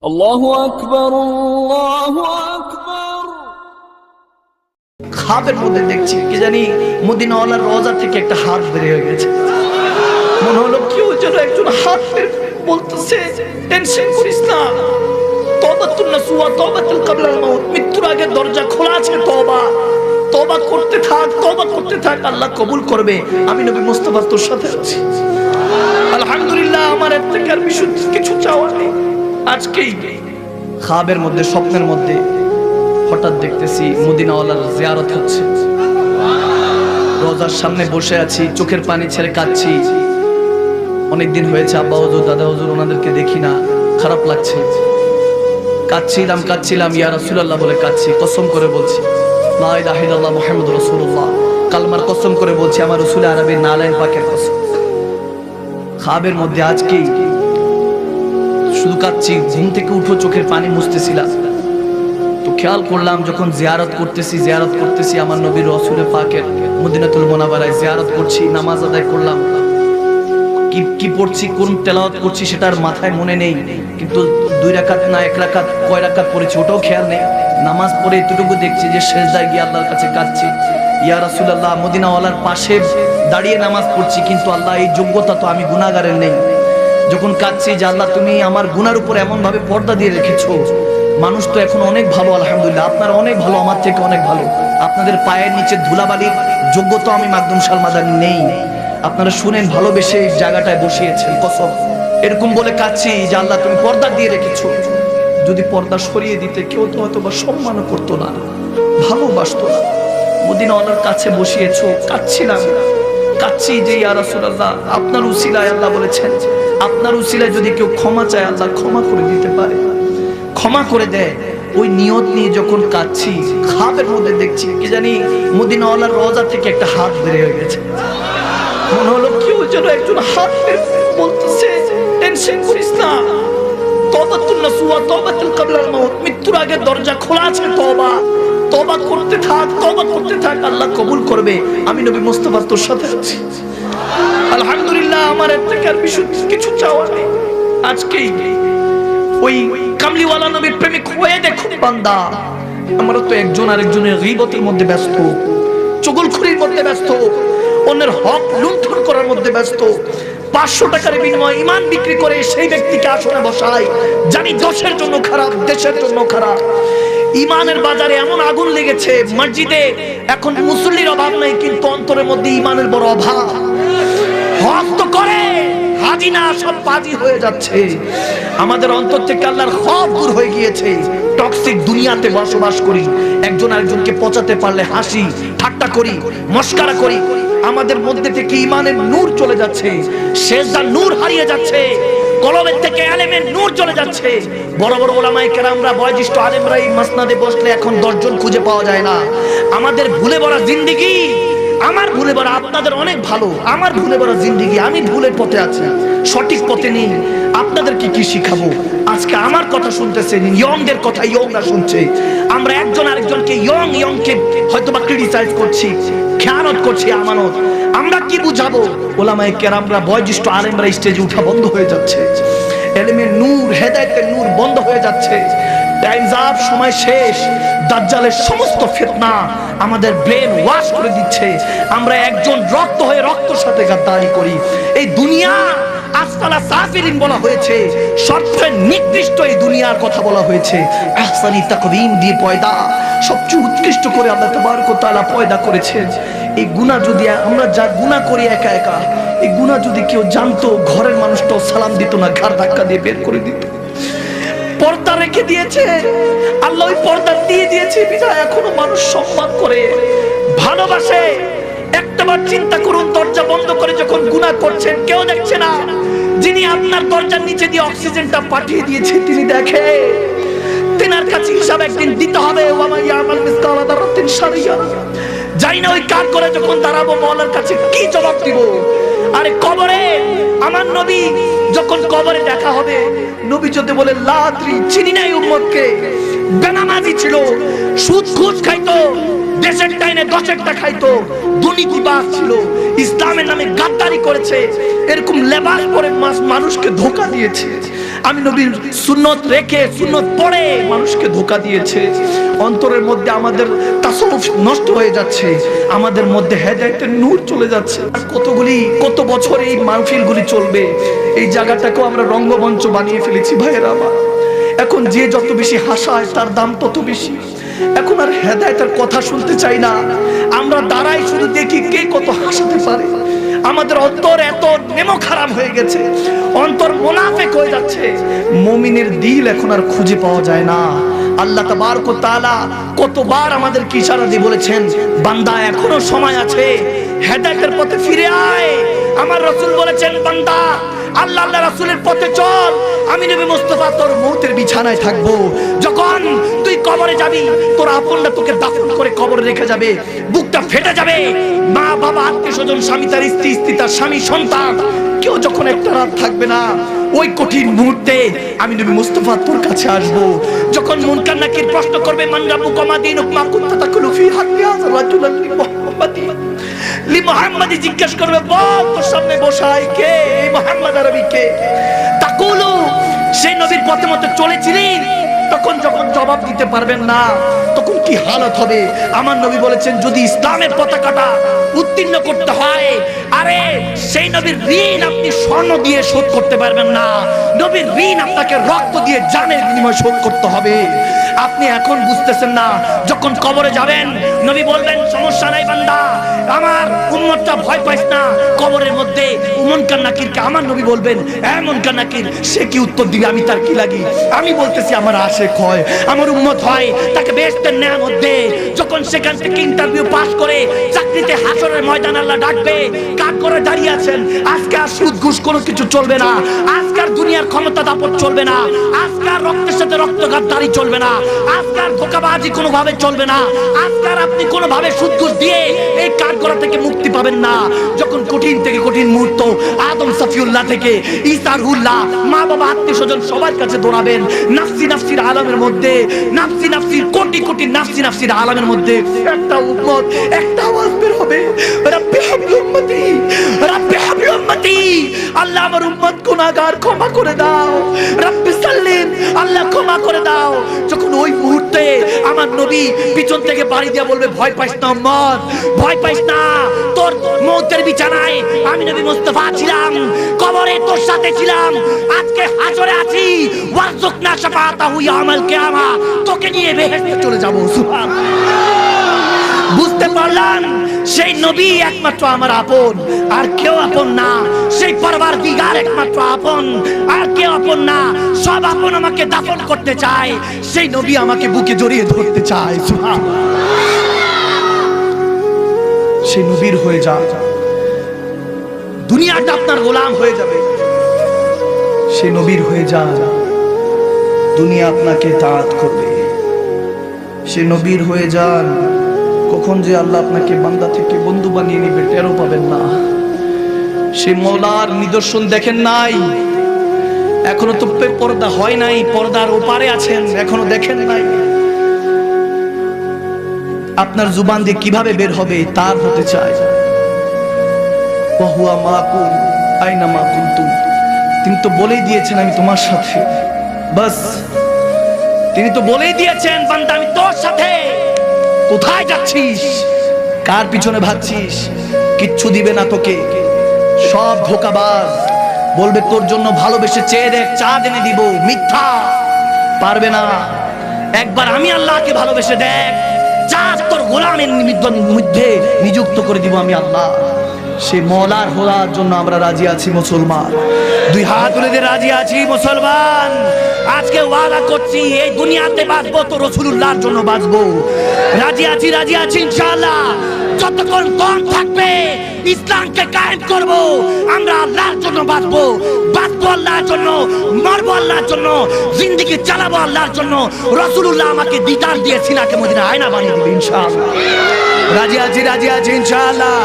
আল্লাহু আকবার, আল্লাহু আকবার। খাবের মধ্যে দেখছি কি জানি মদিনাওয়ালার রওজা থেকে একটা হাত বের হয়ে গেছে। মনে হলো কেউ যেন একজন হাত বলতেছে, টেনশন করিস না, তওবাতুন নাসুহা, তওবাতুল ক্বাবলাল মাউত, মৃত্যুর আগে দরজা খোলা আছে, তওবা তওবা করতে থাক, তওবা করতে থাক, আল্লাহ কবুল করবে। আমি নবী মুস্তাফা তোর সাথে আছি। আলহামদুলিল্লাহ, আমার এর থেকে আর কিছু চাওয়া নেই। আজকেই খাবের মধ্যে, স্বপ্নের মধ্যে হঠাৎ দেখতেছি মদিনাওয়ালার জিয়ারত হচ্ছে। রোজার সামনে বসে আছি, চোখের পানি ছেড়ে কাঁদছি। অনেকদিন হয়েছে আব্বা হুজুর, দাদা হুজুর ওনাদেরকে দেখি না, খারাপ লাগছে। কাঁদছিলাম ইয়া রাসূলুল্লাহ বলে কাঁদছি, কসম করে বলছি লা ইলাহা ইল্লাল্লাহ মুহাম্মাদুর রাসূলুল্লাহ, কালমার কসম করে বলছি, আমার রাসূল আরবি নালাইন পাকের কসম। খাবের মধ্যে আজকেই শুধু কাঁদছি, ঘুম থেকে উঠো চোখের পানি মুছতেছিলাম, তো খেয়াল করলাম যখন জিয়ারত করতেছি আমার নবীর রাসূল পাকের মদিনাতুল মুনাওয়ারায় জিয়ারত করছি, নামাজ আদায় করলাম, কি পড়ছি, কোন তেলাওয়াত করছি সেটার মাথায় মনে নেই, কিন্তু 2 রাকাত না 1 রাকাত, কয় রাকাত পড়েছি ওটাও খেয়াল নেই। নামাজ পড়ে এতটুকু দেখছি যে সেজদায় গিয়ে আল্লাহর কাছে কাঁদছি, ইয়া রাসূলুল্লাহ, মদিনাওয়ালার পাশে দাঁড়িয়ে নামাজ পড়ছি, কিন্তু আল্লাহ এই যোগ্যতা তো আমি গুনাহগারের নেই। যখন কাঁদছি যে আল্লাহ তুমি আমার গুনার উপর এমন ভাবে পর্দা দিয়ে রেখেছো, মানুষ তো এখন অনেক ভালো, আলহামদুলিল্লাহ, আপনারা অনেক ভালো, আমার থেকে অনেক ভালো, আপনাদের পায়ের নিচে ধুলাবালির যোগ্যতা আমি মাকদুম সালমাদানি নেই। আপনারা শুনেন, ভালোবেসে এই জায়গাটায় বসিয়েছেন, কসম এরকম বলে কাঁদছি যে আল্লাহ তুমি পর্দা দিয়ে রেখেছো। যদি পর্দা সরিয়ে দিতে কেউ তো হয়তো বা সম্মানও করতো না, ভালোবাসতো না। মদিনাওয়ালার কাছে বসিয়েছো, কাঁদছি যে ইয়া রাসূলুল্লাহ, আপনার উসিলায় আল্লাহ বলেছেন আপনার উসিলায় যদি কেউ ক্ষমা চায় আল্লাহ ক্ষমা করে দিতে পারে, ক্ষমা করে দেয়। ওই নিয়ত নিয়ে যখন কাঁদছি, খাবের মধ্যে দেখছি কি জানি মদিনাওয়ালার রওজা থেকে একটা হাত বের হয়ে গেছে। মনে হলো কেউ যেন একজন হাত বলতেছে, টেনশন করিস না, তওবাতুন নাসুহা, তওবাতুল ক্বাবলাল মাউত, মৃত্যুর আগে দরজা খোলা আছে, তওবা করতে থাক, আল্লাহ কবুল করবে। আমি নবী মুস্তাফা তোর সাথে আছি। আলহামদুলিল্লাহ, আমার এর থেকে আর কিছু চাওয়া নেই। আজকেই ওই কামলিওয়ালা নবীর প্রেমিক হয়ে দেখুন বান্দা, আমরা তো একজন আরেকজনের গীবতের মধ্যে ব্যস্ত, চুগলখড়ির মধ্যে ব্যস্ত, অন্যের হক লুণ্ঠন করার মধ্যে ব্যস্ত। 500 টাকার বিনিময়ে ঈমান বিক্রি করে সেই ব্যক্তিকে আসনে বসায়, জানি দশের জন্য খারাপ, দেশের জন্য খারাপ। ঈমানের বাজারে এমন আগুন লেগেছে, মসজিদে এখন মুসল্লির অভাব নাই, কিন্তু অন্তরের মধ্যে ঈমানের বড় অভাব। হক তো করে, হাজি না, সব পাজি হয়ে যাচ্ছে। আমাদের অন্তর থেকে আল্লাহর খৌফ দূর হয়ে গিয়েছে। টক্সিক দুনিয়াতে বসবাস করি, একজন আরেকজনকে পচাতে পারলে হাসি ঠাট্টা করি, মস্কারা করি, আমাদের মধ্যে থেকে ঈমানের নূর চলে যাচ্ছে, সেজদার নূর হারিয়ে যাচ্ছে, কলবের থেকে ইলমের নূর চলে যাচ্ছে। বড় বড় উলামায়ে কেরামরা, বয়োজ্যেষ্ঠ আলেমরা এই মাসনাদে বসলে এখন 10 জন খুঁজে পাওয়া যায় না। আমাদের ভুলে ভরা জিন্দেগি, আমার ভুলে ভরা, আপনাদের অনেক ভালো, আমার ভুলে ভরা জিন্দেগি, আমি ভুলের পথে আছি, সঠিক পথে নেই। আপনাদেরকে কি শিখাবো? আজকে আমার কথা শুনতেছেন, ইয়ংদের কথা ইয়ংরা শুনছে। আমরা একজন আরেকজনকে ইয়ংকে হয়তোবা ক্রিটিসাইজ করছি, খেয়ানত করছি আমানত। আমরা কি বুঝাবো? উলামায়ে কেরামরা, বয়োজ্যেষ্ঠ আলেমরা স্টেজে উঠা বন্ধ হয়ে যাচ্ছে, ইলমের নূর, হেদায়েতের নূর বন্ধ হয়ে যাচ্ছে। টাইমস আপ, সময় শেষ। দাজ্জালের সমস্ত ফিতনা আমাদের ব্রেন ওয়াশ করে দিচ্ছে। আমরা একজন রক্ত হয়ে রক্তের সাথে গাদ্দারি করি। এই দুনিয়া আসফালা সাফিলিন বলা হয়েছে, সবচেয়ে নিকৃষ্ট এই দুনিয়ার কথা বলা হয়েছে। আহসানি তাকওয়িম দিয়ে পয়দা, সবচেয়ে উৎকৃষ্ট করে আল্লাহ তাবারক ওয়া তাআলা পয়দা করেছেন। এই গুনাহ যদি আমরা যা গুনাহ করি একা একা, এই গুনাহ যদি কেউ জানতো, ঘরের মানুষটাও সালাম দিত না, ঘাড় ধাক্কা দিয়ে বের করে দিত। পর্দা রেখে দিয়েছে আল্লাহ, ওই পর্দা দিয়ে দিয়েছে বিধায় এখনো মানুষ সম্মান করে, ভালোবাসে। একটাবার চিন্তা করুন, দরজা বন্ধ করে যখন গুনাহ করছেন, কেউ দেখছে না, যিনি আপনার দরজার নিচে দিয়ে অক্সিজেনটা পাঠিয়ে দিয়েছে তিনি দেখে। তেনার কাছে হিসাব একদিন দিতে হবে। ওয়া ইয়ামাল মিসকালা দারাতিন শারিয়া, যাই না ওই কাজ করে যখন দাঁড়াবো মওলার কাছে কি জবাব দিব? আরে কবরে আমার নবী যখন কবরে দেখা হবে, নবী যদি বলে লা আদরি, চিনি নাই উম্মতকে, বেনামাজি ছিল, সুদ ঘুষ খাইতো, দেশের টাইনে 10টা খাইতো, দুর্নীতিবাজ ছিল, ইসলামের নামে গাদ্দারি করেছে, এরকম লেবাস পরে মানুষকে ধোঁকা দিয়েছে, আমি নবীর সুন্নত রেখে সুন্নত পড়ে মানুষকে ধোঁকা দিয়েছে। অন্তরের মধ্যে আমাদের তাসাউফ নষ্ট হয়ে যাচ্ছে, আমাদের মধ্যে হেদায়েতের নূর চলে যাচ্ছে। কত বছর এই মাহফিলগুলি চলবে? এই জায়গাটাকেও আমরা রঙ্গমঞ্চ বানিয়ে ফেলেছি ভাইয়েরা আমার। এখন যে যত বেশি হাসায় তার দাম তত বেশি। এখন আর হেদায়েতের কথা শুনতে চাই না, আমরা দাঁড়াই শুধু দেখি কে কত হাসাতে পারে। আমাদের অন্তর এত নেমো খারাপ হয়ে গেছে, অন্তর মুনাফিক হয়ে যাচ্ছে। মুমিনের দিল এখন আর খুঁজে পাওয়া যায় না। আল্লাহ তাবারক ওয়া তাআলা কতবার আমাদেরকে ইশারা দিয়ে বলেছেন, বান্দা এখনো সময় আছে, হেদায়েতের পথে ফিরে আয়। আমার রাসূল বলেছেন, বান্দা আল্লাহ রাসূলের পথে চল, আমি নবী মুস্তাফা তোর মৌতের বিছানায় থাকবো। যখন তুই কবরে যাবি, তোর আপনরা তোকে দাফন করে কবরে রেখে যাবে, বুকটা ফেটে যাবে। মা বাবা আত্মীয় স্বজন, স্বামী তার স্ত্রী, স্ত্রী তার স্বামী, সন্তান, কেউ যখন একটা রাত থাকবে না, ওই কঠিন মুহূর্তে আমি নবী মুস্তাফা তোর কাছে আসবো। যখন মুনকার নাকির প্রশ্ন করবে, মান রাব্বুকা মা দীনুকা মা কুনতা তাকুলু ফি হাক্কি হাযা রাজুলান লি মুহাম্মাদি, জিজ্ঞেস করবে, বল তোর সামনে বসাই কে? এই মুহাম্মদ আরবি কে? তাকুলু, সেই নবীর পথে মতো চলেছিলেন। তখন যখন জবাব দিতে পারবেন না, তখন কি হালত হবে? আমার নবী বলেছেন, যদি ইসলামের পতাকাটা উত্তীর্ণ করতে হয়, আরে সেই নবীর ঋণ আপনি স্বর্ণ দিয়ে শোধ করতে পারবেন না। নবীর ঋণ আপনাকে রক্ত দিয়ে জানের বিনিময়ে শোধ করতে হবে। আপনি এখন বুঝতেছেন না, যখন কবরে যাবেন নবী বলবেন, সমস্যা নাই বান্দা, আমার উম্মতটা ভয় পাইস না। কবরের মধ্যে মুনকার নাকিরকে আমার নবী বলবেন, হ্যাঁ মুনকার নাকির, সে কি উত্তর দিবে? আমি তার কি লাগি? আমি বলতেছি আমার আশেক হয়, আমার উম্মত হয়, তাকে বেহেশতের নেয়ামত দে। যখন সেখান থেকে ইন্টারভিউ পাস করে চাকরিতে হাসরের ময়দান আল্লাহ ডাকবে, কাজ করে দাঁড়িয়ে আছেন, আজকে আর সুদ ঘুষ কোনো কিছু চলবে না, আজকে আর দুনিয়ার ক্ষমতা দাপট চলবে না, আজকে আর রক্তের সাথে রক্তঘাত দাঁড়ি চলবে না, আজকে আর ধোঁকাবাজি কোনোভাবে চলবে না, আজকে আর আপনি কোনোভাবে সুদ ঘুষ দিয়ে এই কাজ করা থেকে মুক্তি পাবেন না। যখন কঠিন থেকে কঠিন মুহূর্ত, আদম সফিউল্লাহ থেকে ঈসা রুহুল্লাহ, মা বাবা আত্মীয় স্বজন সবার কাছে দৌড়াবেন, নাফসি নাফসির আলমের মধ্যে, নাফসি নাফসির কোটি কোটি নাফসি নাফসির আলমের মধ্যে একটা উম্মত, একটা আওয়াজ বের হবে, রাব্বি হাবলি উম্মতি, রাব্বি হাবলি উম্মতি, আল্লাহ আমার উম্মত গুনাহগার, ক্ষমা করে দাও, রাব্বি সাল্লিম, আল্লাহ ক্ষমা করে দাও। যখন ওই মুহূর্তে আমার নবী পিছন থেকে বাড়ি দিয়ে বলবে, ভয় পাইস না উম্মত, ভয় পাইস না, তোর মৌতের বিছানায় আমি নবী মুস্তাফা ছিলাম, কবরে তোর সাথে ছিলাম, আজকে হাসরে আছি, ওয়ারযুকনা শাফাআতাহু ইয়াউমাল কিয়ামা, তোকে নিয়ে বেহেশতে চলে যাব। বুঝতে পারলাম সেই নবী একমাত্র আমার আপন, আর কেউ আপন না। সেই পরওয়ারদিগার একমাত্র আপন, আর কেউ আপন না। সব আপন আমাকে দাফন করতে চায়, সেই নবী আমাকে বুকে জড়িয়ে ধরতে চায়। সেই নবীর হয়ে যা, দুনিয়াটা আপনার গোলাম হয়ে যাবে। সেই নবীর হয়ে যা, দুনিয়া আপনাকে তাআত করবে। সে নবীর হয়ে যান, কখন যে আল্লাহ আপনাকে বান্দা থেকে বন্ধু বানিয়ে নিবে টেরও পাবেন না। সে মওলার নিদর্শন দেখেন নাই, এখনো তো পর্দা হয় নাই, পর্দার ওপারে আছেন, এখনো দেখেন নাই। আপনার জুবান দিয়ে কিভাবে বের হবে তার হতে চায়। ওয়াহুয়া মাকুম আইনা মা কুনতুম, তিনি তো বলেই দিয়েছেন আমি তোমার সাথে, বাস তিনি তো বলেই দিয়েছেন, বান্দা আমি তোর সাথে। কোথায় যাচ্ছিস? কার পিছনে ভাগছিস? কিচ্ছু দিবে না তোকে, সব ধোঁকাবাজ। বলবে তোর জন্য ভালোবেসে চেয়ে দেখ, চাঁদ এনে দিব, মিথ্যা, পারবে না। একবার আমি আল্লাহকে ভালোবেসে দেখ, চাঁদ তোর গোলামের মধ্যে নিযুক্ত করে দিব আমি আল্লাহ। সে মওলার হওয়ার জন্য আমরা রাজি আছি মুসলমান, দুই হাত তুলে দিয়ে রাজি আছি মুসলমান। আজকে ওয়াদা করছি, এই দুনিয়াতে বাঁচবো তো রাসূলুল্লাহর জন্য বাঁচবো। রাজি আছি, রাজি আছি ইনশাআল্লাহ। যতক্ষণ দম থাকবে ইসলামকে কায়েম করব, আমরা আল্লাহর জন্য বাঁচবো, বাঁচবো আল্লাহর জন্য, মরবো আল্লাহর জন্য, জিন্দেগি চালাবো আল্লাহর জন্য। রাসূলুল্লাহ আমাকে দিদার দিয়ে সিনাকে মদিনা আয়না বানিয়ে দিবে ইনশাআল্লাহ। রাজি আছি, রাজি আছি ইনশাআল্লাহ।